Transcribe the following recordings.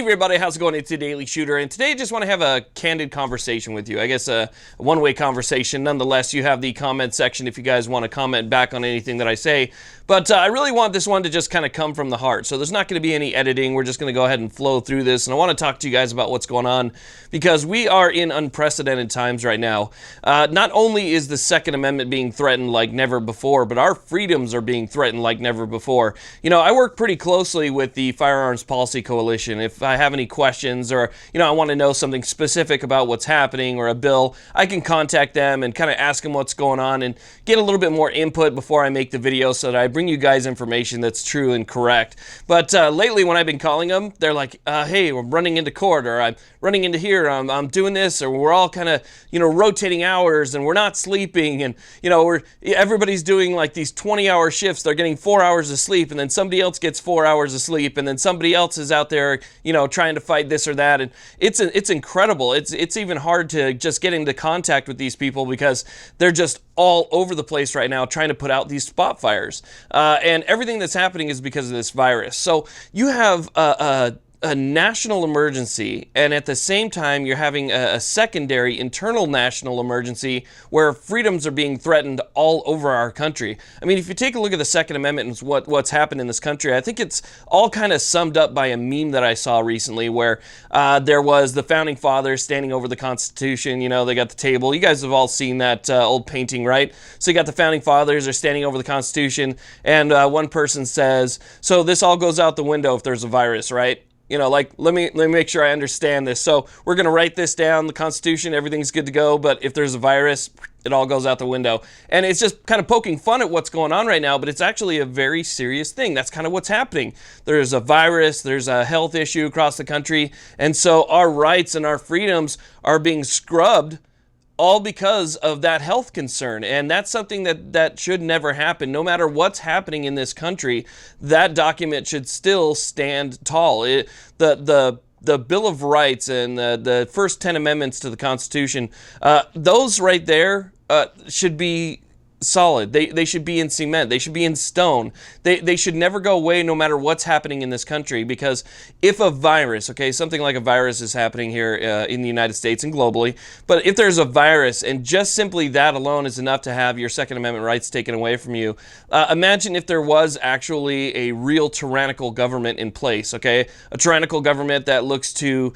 everybody, how's it going? It's a Daily Shooter, and today I just want to have a candid conversation with you. I guess a one-way conversation. Nonetheless, you have the comment section if you guys want to comment back on anything that I say. But I really want this one to just kind of come from the heart. So there's not going to be any editing. We're just going to go ahead and flow through this. And I want to talk to you guys about what's going on because we are in unprecedented times right now. Not only is the Second Amendment being threatened like never before, but our freedoms are being threatened like never before. You know, I work pretty closely with the Firearms Policy Coalition. If I have any questions or, I want to know something specific about what's happening or a bill, I can contact them and kind of ask them what's going on and get a little bit more input before I make the video so that I bring you guys information that's true and correct. But lately when I've been calling them, they're like, hey, I'm running into court, or I'm running into here, I'm doing this, or we're all kind of, rotating hours and we're not sleeping, and, everybody's doing like these 20-hour shifts. They're getting 4 hours of sleep, and then somebody else gets 4 hours of sleep, and then somebody else is out there, trying to fight this or that. And it's incredible. It's even hard to just get into contact with these people because they're just all over the place right now trying to put out these spot fires. And everything that's happening is because of this virus. So you have a national emergency, and at the same time you're having a secondary internal national emergency where freedoms are being threatened all over our country. I mean, if you take a look at the Second Amendment and what's happened in this country, I think it's all kind of summed up by a meme that I saw recently where there was the Founding Fathers standing over the Constitution. They got the table. You guys have all seen that old painting, right? So you got the Founding Fathers are standing over the Constitution, and one person says, so this all goes out the window if there's a virus, right? Let me make sure I understand this. So we're going to write this down, the Constitution, everything's good to go, but if there's a virus, it all goes out the window. And it's just kind of poking fun at what's going on right now, but it's actually a very serious thing. That's kind of what's happening. There's a virus, there's a health issue across the country, and so our rights and our freedoms are being scrubbed all because of that health concern. And that's something that should never happen. No matter what's happening in this country, that document should still stand tall. The Bill of Rights and the first 10 amendments to the Constitution, those right there should be solid. They should be in cement. They should be in stone. They should never go away no matter what's happening in this country, because if a virus, something like a virus is happening here in the United States and globally, but if there's a virus and just simply that alone is enough to have your Second Amendment rights taken away from you, imagine if there was actually a real tyrannical government in place, a tyrannical government that looks to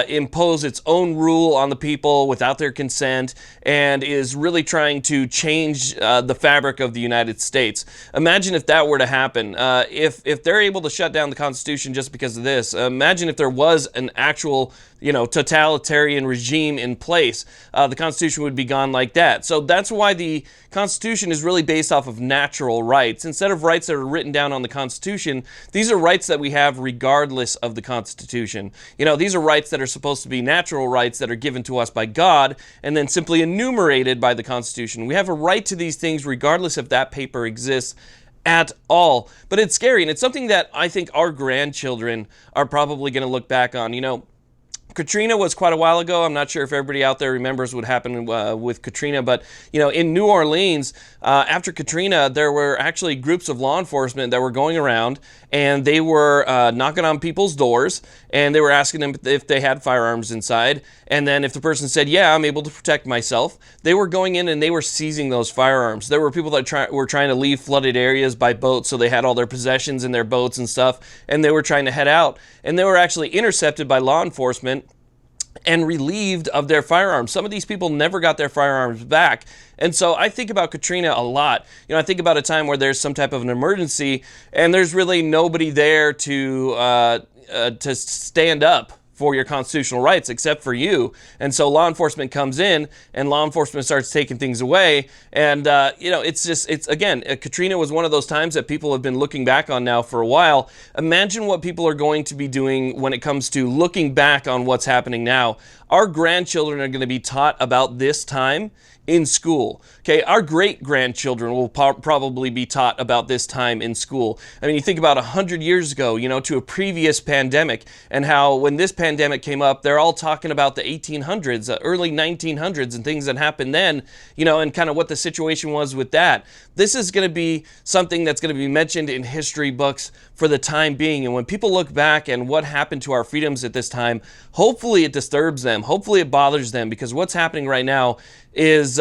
impose its own rule on the people without their consent and is really trying to change the fabric of the United States. Imagine if that were to happen. If they're able to shut down the Constitution just because of this, imagine if there was an actual totalitarian regime in place. The Constitution would be gone like that. So that's why the Constitution is really based off of natural rights. Instead of rights that are written down on the Constitution, these are rights that we have regardless of the Constitution. These are rights that are supposed to be natural rights that are given to us by God and then simply enumerated by the Constitution. We have a right to these things regardless if that paper exists at all. But it's scary, and it's something that I think our grandchildren are probably going to look back on. Katrina was quite a while ago. I'm not sure if everybody out there remembers what happened with Katrina, but in New Orleans, after Katrina, there were actually groups of law enforcement that were going around, and they were knocking on people's doors, and they were asking them if they had firearms inside. And then if the person said, yeah, I'm able to protect myself, they were going in and they were seizing those firearms. There were people that were trying to leave flooded areas by boat, so they had all their possessions in their boats and stuff, and they were trying to head out, and they were actually intercepted by law enforcement and relieved of their firearms. Some of these people never got their firearms back. And so I think about Katrina a lot. I think about a time where there's some type of an emergency and there's really nobody there to stand up for your constitutional rights except for you. And so law enforcement comes in and law enforcement starts taking things away. And, again, Katrina was one of those times that people have been looking back on now for a while. Imagine what people are going to be doing when it comes to looking back on what's happening now. Our grandchildren are going to be taught about this time in school. Okay, our great-grandchildren will probably be taught about this time in school. I mean, you think about 100 years ago, you know, to a previous pandemic, and how when this pandemic came up, they're all talking about the 1800s, early 1900s, and things that happened then, you know, and kind of what the situation was with that. This is going to be something that's going to be mentioned in history books for the time being, and when people look back and what happened to our freedoms at this time, hopefully it disturbs them, hopefully it bothers them, because what's happening right now is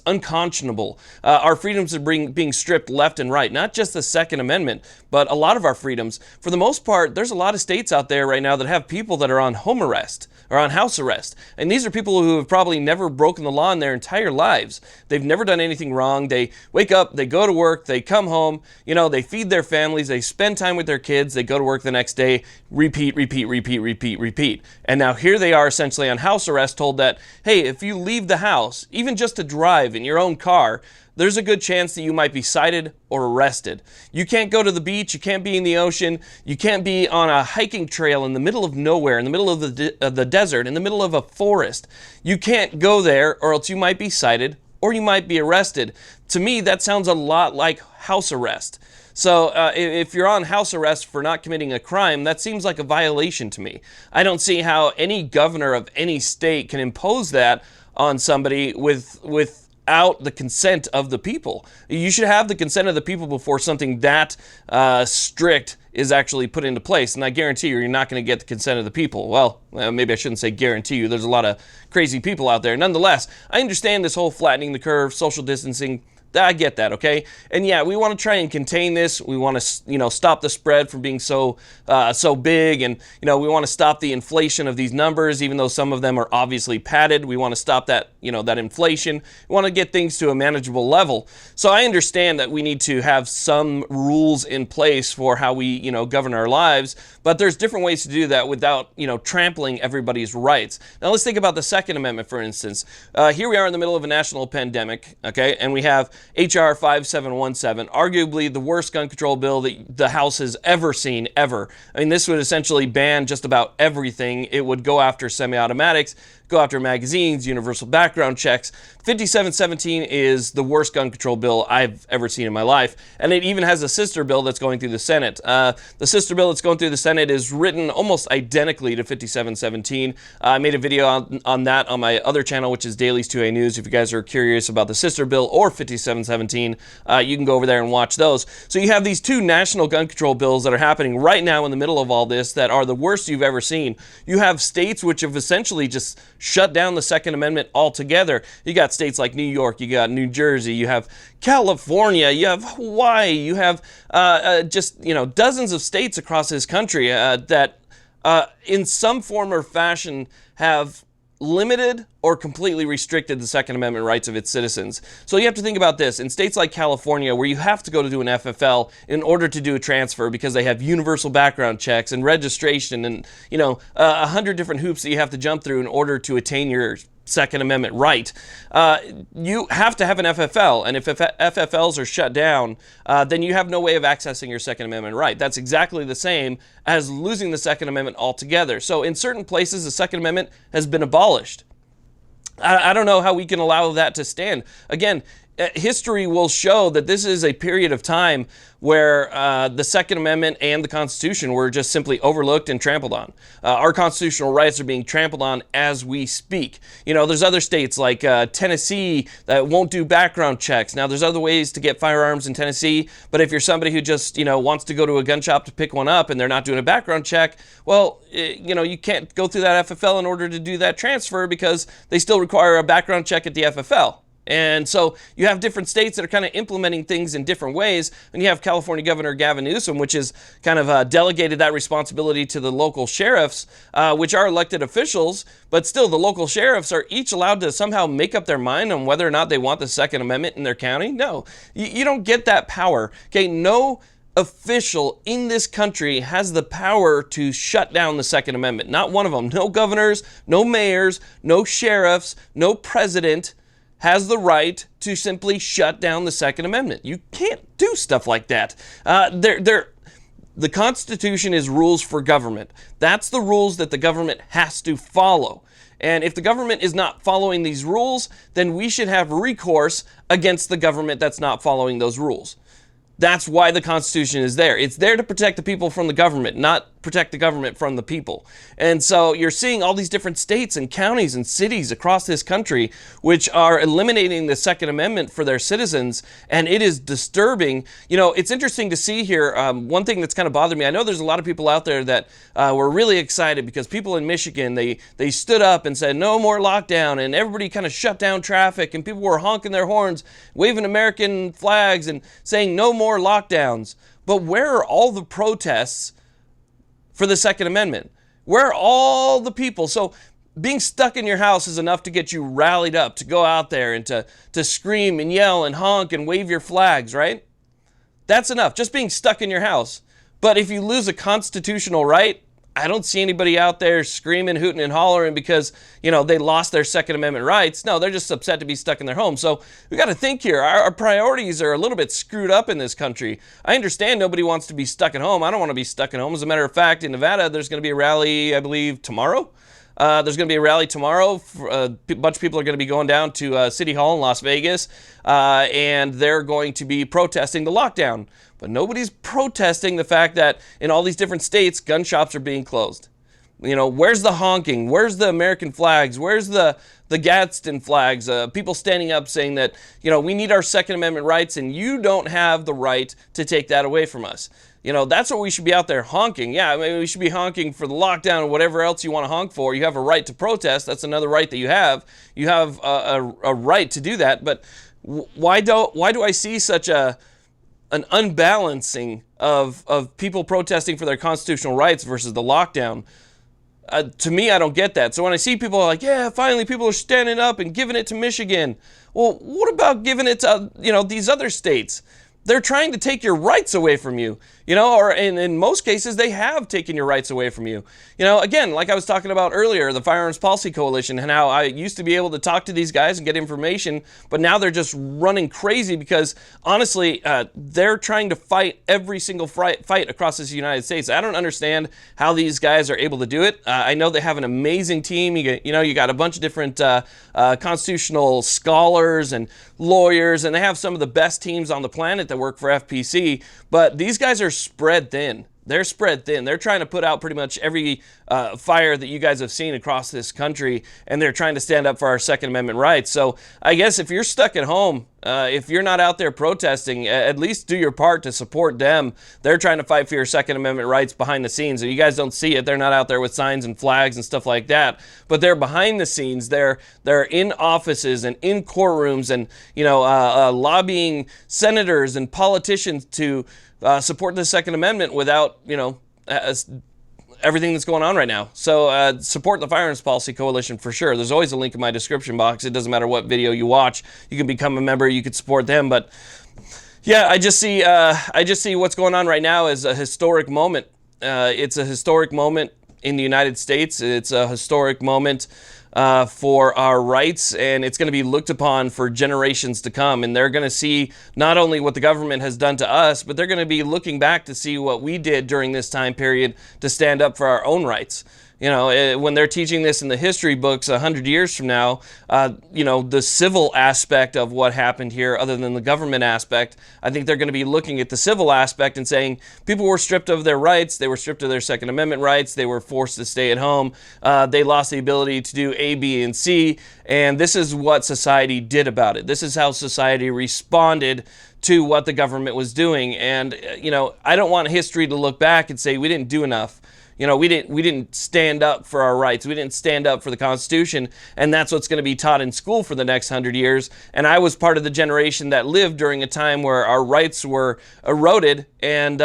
unconscionable. Our freedoms are being stripped left and right, not just the Second Amendment, but a lot of our freedoms. For the most part, there's a lot of states out there right now that have people that are on home arrest or on house arrest. And these are people who have probably never broken the law in their entire lives. They've never done anything wrong. They wake up, they go to work, they come home, you know, they feed their families, they spend time with their kids, they go to work the next day, repeat. And now here they are essentially on house arrest, told that, hey, if you leave the house, even just to drive in your own car, there's a good chance that you might be cited or arrested. You can't go to the beach, you can't be in the ocean, you can't be on a hiking trail in the middle of nowhere, in the middle of the desert, in the middle of a forest. You can't go there, or else you might be cited or you might be arrested. To me, that sounds a lot like house arrest. So if you're on house arrest for not committing a crime, that seems like a violation to me. I don't see how any governor of any state can impose that on somebody without the consent of the people. You should have the consent of the people before something that strict is actually put into place. And I guarantee you're not going to get the consent of the people. Well, maybe I shouldn't say guarantee you. There's a lot of crazy people out there. Nonetheless, I understand this whole flattening the curve, social distancing. I get that, okay? And yeah, we want to try and contain this. We want to, you know, stop the spread from being so big, and, you know, we want to stop the inflation of these numbers, even though some of them are obviously padded. We want to stop that, you know, that inflation. We want to get things to a manageable level. So I understand that we need to have some rules in place for how we, you know, govern our lives, but there's different ways to do that without, you know, trampling everybody's rights. Now let's think about the Second Amendment, for instance. Here we are in the middle of a national pandemic, okay, and we have H.R. 5717, arguably the worst gun control bill that the House has ever seen, ever. I mean, this would essentially ban just about everything. It would go after semi-automatics, go after magazines, universal background checks. 5717 is the worst gun control bill I've ever seen in my life. And it even has a sister bill that's going through the Senate. The sister bill that's going through the Senate is written almost identically to 5717. I made a video on that on my other channel, which is Dailies 2A News. If you guys are curious about the sister bill or 5717, you can go over there and watch those. So you have these two national gun control bills that are happening right now in the middle of all this that are the worst you've ever seen. You have states which have essentially just shut down the Second Amendment altogether. You got states like New York, you got New Jersey, you have California, you have Hawaii, you have just, you know, dozens of states across this country that in some form or fashion have limited or completely restricted the Second Amendment rights of its citizens. So you have to think about this. In states like California, where you have to go to do an FFL in order to do a transfer because they have universal background checks and registration and, you know, 100 different hoops that you have to jump through in order to attain your Second Amendment right, you have to have an FFL, and if FFLs are shut down, then you have no way of accessing your Second Amendment right. That's exactly the same as losing the Second Amendment altogether. So in certain places, the Second Amendment has been abolished. I don't know how we can allow that to stand. Again, history will show that this is a period of time where the Second Amendment and the Constitution were just simply overlooked and trampled on. Our constitutional rights are being trampled on as we speak. You know, there's other states like Tennessee that won't do background checks. Now, there's other ways to get firearms in Tennessee, but if you're somebody who just, you know, wants to go to a gun shop to pick one up and they're not doing a background check, well, you know, you can't go through that FFL in order to do that transfer because they still require a background check at the FFL. And so you have different states that are kind of implementing things in different ways. And you have California Governor Gavin Newsom, which has kind of delegated that responsibility to the local sheriffs, which are elected officials. But still, the local sheriffs are each allowed to somehow make up their mind on whether or not they want the Second Amendment in their county. No, you don't get that power. Okay, no official in this country has the power to shut down the Second Amendment. Not one of them. No governors, no mayors, no sheriffs, no president has the right to simply shut down the Second Amendment. You can't do stuff like that. The Constitution is rules for government. That's the rules that the government has to follow. And if the government is not following these rules, then we should have recourse against the government that's not following those rules. That's why the Constitution is there. It's there to protect the people from the government, not protect the government from the people. And so you're seeing all these different states and counties and cities across this country which are eliminating the Second Amendment for their citizens, and it is disturbing. You know, it's interesting to see here. One thing that's kind of bothered me, I know there's a lot of people out there that were really excited because people in Michigan, they stood up and said no more lockdown, and everybody kind of shut down traffic, and people were honking their horns, waving American flags and saying no more lockdowns. But where are all the protests for the Second Amendment? Where are all the people? So being stuck in your house is enough to get you rallied up, to go out there and to scream and yell and honk and wave your flags, right? That's enough, just being stuck in your house. But if you lose a constitutional right, I don't see anybody out there screaming, hooting, and hollering because, you know, they lost their Second Amendment rights. No, they're just upset to be stuck in their home. So we got to think here. Our priorities are a little bit screwed up in this country. I understand nobody wants to be stuck at home. I don't want to be stuck at home. As a matter of fact, in Nevada, there's going to be a rally, I believe, tomorrow. There's going to be a rally tomorrow. A bunch of people are going to be going down to City Hall in Las Vegas, and they're going to be protesting the lockdown. But nobody's protesting the fact that in all these different states, gun shops are being closed. You know, where's the honking? Where's the American flags? Where's the Gadsden flags? People standing up saying that, you know, we need our Second Amendment rights, and you don't have the right to take that away from us. You know, that's what we should be out there honking. Yeah, I mean, we should be honking for the lockdown or whatever else you want to honk for. You have a right to protest. That's another right that you have. You have a right to do that. But why do I see such an unbalancing of people protesting for their constitutional rights versus the lockdown? To me, I don't get that. So when I see people like, yeah, finally people are standing up and giving it to Michigan. Well, what about giving it to, you know, these other states? They're trying to take your rights away from you, you know, or in most cases, they have taken your rights away from you. You know, again, like I was talking about earlier, the Firearms Policy Coalition, and how I used to be able to talk to these guys and get information, but now they're just running crazy because, honestly, they're trying to fight every single fight across this United States. I don't understand how these guys are able to do it. I know they have an amazing team. You got a bunch of different constitutional scholars and lawyers, and they have some of the best teams on the planet that work for FPC, but these guys are spread thin. They're spread thin. They're trying to put out pretty much every fire that you guys have seen across this country, and they're trying to stand up for our Second Amendment rights. So I guess if you're stuck at home, if you're not out there protesting, at least do your part to support them. They're trying to fight for your Second Amendment rights behind the scenes. And you guys don't see it. They're not out there with signs and flags and stuff like that. But they're behind the scenes. They're in offices and in courtrooms and, you know, lobbying senators and politicians to support the Second Amendment without, you know, everything that's going on right now. So support the Firearms Policy Coalition for sure. There's always a link in my description box. It doesn't matter what video you watch. You can become a member. You can support them. But yeah, I just see what's going on right now as a historic moment. It's a historic moment in the United States. It's a historic moment for our rights, and it's going to be looked upon for generations to come. And they're going to see not only what the government has done to us, but they're going to be looking back to see what we did during this time period to stand up for our own rights. You know, when they're teaching this in the history books 100 years from now, you know, the civil aspect of what happened here, other than the government aspect, I think they're going to be looking at the civil aspect and saying people were stripped of their rights. They were stripped of their Second Amendment rights. They were forced to stay at home. They lost the ability to do A, B, and C. And this is what society did about it. This is how society responded to what the government was doing. And, you know, I don't want history to look back and say we didn't do enough. You know, we didn't stand up for our rights. We didn't stand up for the Constitution, and that's what's going to be taught in school for the next 100 years. And I was part of the generation that lived during a time where our rights were eroded, and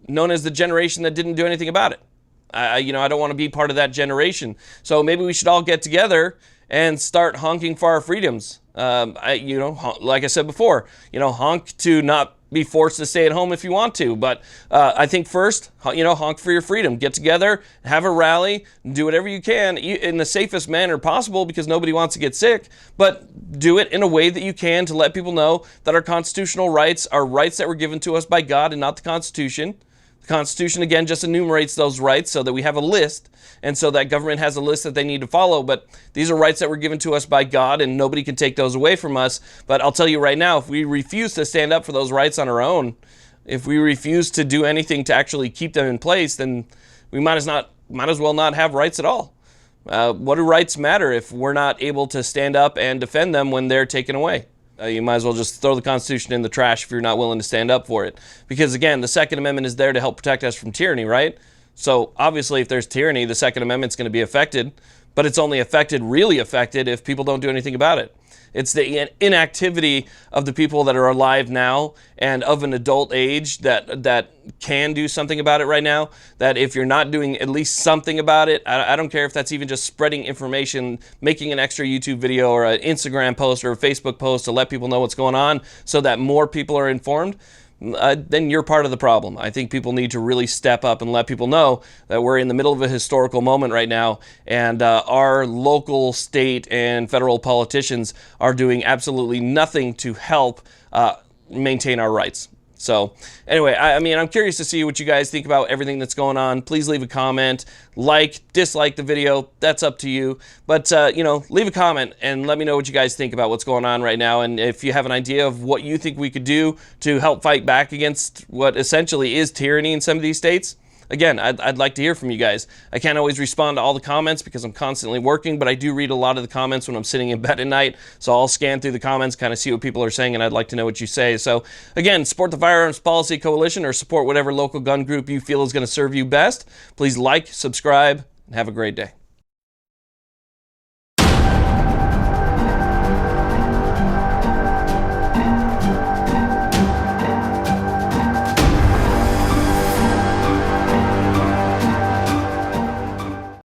known as the generation that didn't do anything about it. You know, I don't want to be part of that generation. So maybe we should all get together and start honking for our freedoms. You know, like I said before, you know, honk to not be forced to stay at home if you want to. But I think first, you know, honk for your freedom. Get together, have a rally, do whatever you can in the safest manner possible because nobody wants to get sick. But do it in a way that you can to let people know that our constitutional rights are rights that were given to us by God and not the Constitution. The Constitution, again, just enumerates those rights so that we have a list, and so that government has a list that they need to follow. But these are rights that were given to us by God, and nobody can take those away from us. But I'll tell you right now, if we refuse to stand up for those rights on our own, if we refuse to do anything to actually keep them in place, then we might as well not have rights at all. What do rights matter if we're not able to stand up and defend them when they're taken away? You might as well just throw the Constitution in the trash if you're not willing to stand up for it. Because again, the Second Amendment is there to help protect us from tyranny, right? So obviously if there's tyranny, the Second Amendment's going to be affected, but it's only really affected if people don't do anything about it. It's the inactivity of the people that are alive now and of an adult age that can do something about it right now, that if you're not doing at least something about it, I don't care if that's even just spreading information, making an extra YouTube video or an Instagram post or a Facebook post to let people know what's going on so that more people are informed, then you're part of the problem. I think people need to really step up and let people know that we're in the middle of a historical moment right now, and our local, state, and federal politicians are doing absolutely nothing to help maintain our rights. So anyway, I mean, I'm curious to see what you guys think about everything that's going on. Please leave a comment, dislike the video. That's up to you. But, leave a comment and let me know what you guys think about what's going on right now. And if you have an idea of what you think we could do to help fight back against what essentially is tyranny in some of these states, again, I'd like to hear from you guys. I can't always respond to all the comments because I'm constantly working, but I do read a lot of the comments when I'm sitting in bed at night. So I'll scan through the comments, kind of see what people are saying, and I'd like to know what you say. So again, support the Firearms Policy Coalition or support whatever local gun group you feel is going to serve you best. Please like, subscribe, and have a great day.